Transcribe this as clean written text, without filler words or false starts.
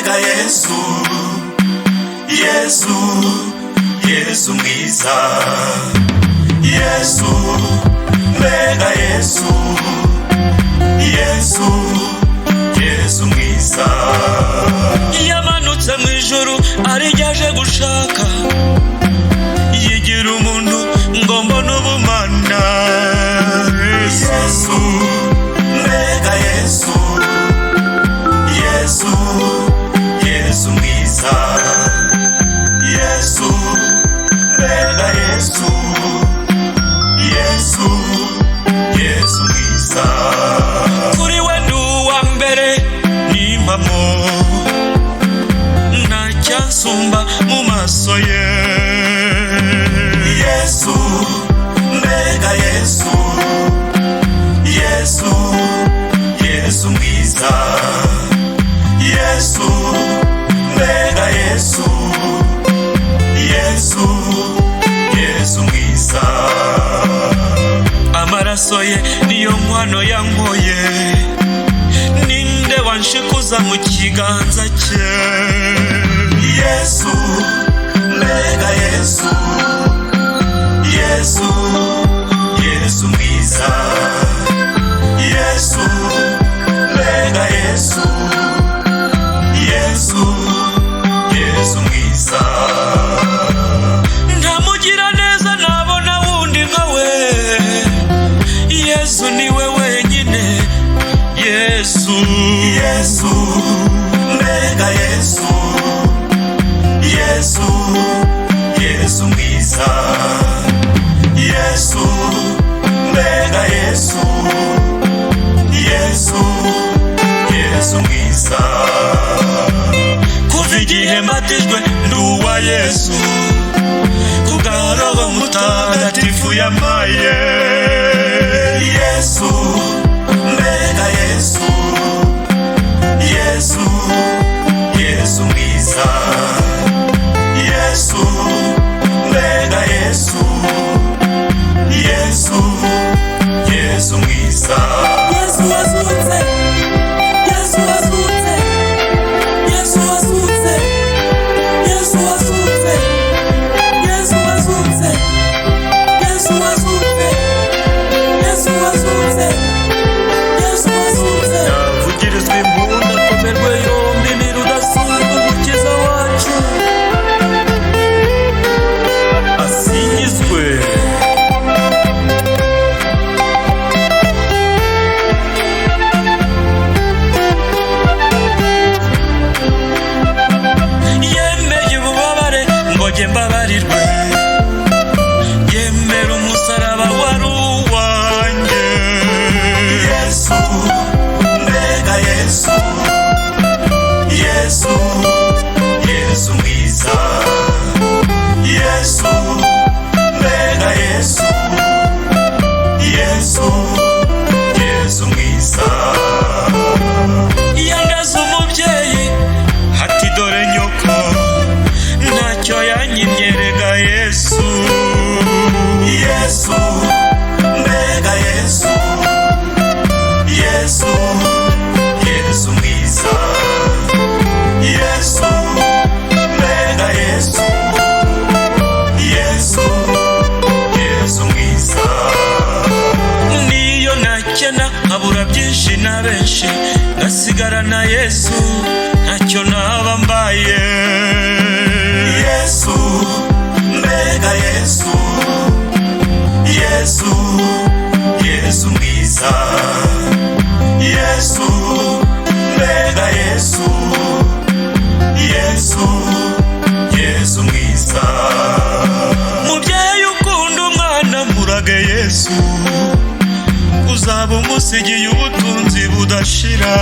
mbega Yesu, Yesu, Yesu mwiza, Yesu, mbega Yesu, Yesu, Yesu mwiza. Yamanutse mu ijuru arijaje gushaka, yigira umuntu ngo mbone ubumana. Yesu, mbega Yesu, Yesu, Yesu mwiza, Yesu, mbega Yesu, Yesu, Yesu mwiza. Kuri we ndi uwa mbere n'impamo, ntacyasumba mu maso ye. Yesu, mbega Yesu, Yesu, Yesu mwiza, Yesu, mbega Yesu, Yesu, Yesu mwiza. Amaraso ye niyo nkwano yankoye, ninde wanshikuza mu kiganza cye. Yesu, mbega Yesu, Yesu, Yesu mwiza, Yesu, mbega Yesu, Yesu, Yesu mwiza. Ntamugira neza nabona wundi nkawe, Yesu niwe wenyine. Yesu, Yesu, mbega Yesu, Yesu, Yesu mwiza, Yesu, mbega Yesu, Yesu, Yesu mwiza. Kuva igihe mbatijwe ndi uwa Yesu, kubwa Roho Mutagatifu yampaye. Yesu, mbega Yesu, Yesu, Yesu mwiza, Yesu, mbega Yesu, Yesu, Yesu mwiza. Yesu wazutse, Yesu wazutse, Yesu wazutse, Yesu wazutse, Yesu wazutse, Yesu wazutse, Yesu wazutse, Yesu wazutse. Yavugirizwa imbunda akomerwe yombi nirudasubira umukiza wacu, asingizwe. Mbabarirwe, yemera umusaraba wari uwanjye. Yesu, mbega Yesu, Yesu, Yesu mwiza, Yesu, mbega Yesu, Yesu, Yesu mwiza. Yandaze umubyeyi ati dore nyoko, ntacyo yanyimyerega Yesu. Yesu, mbega Yesu, Yesu, Yesu mwiza, Yesu, mbega Yesu, Yesu, Yesu mwiza. Niyo nakena nkabura byinshi na benshi, ngasigara na Yesu ntacyo naba mbaye. Yesu, mbega Yesu, Yesu, Yesu mwiza, Yesu, mbega Yesu, Yesu, Yesu mwiza. Mubyeyi ukunda umwana murage Yesu, uzaba umusigiye ubutunzi budashira.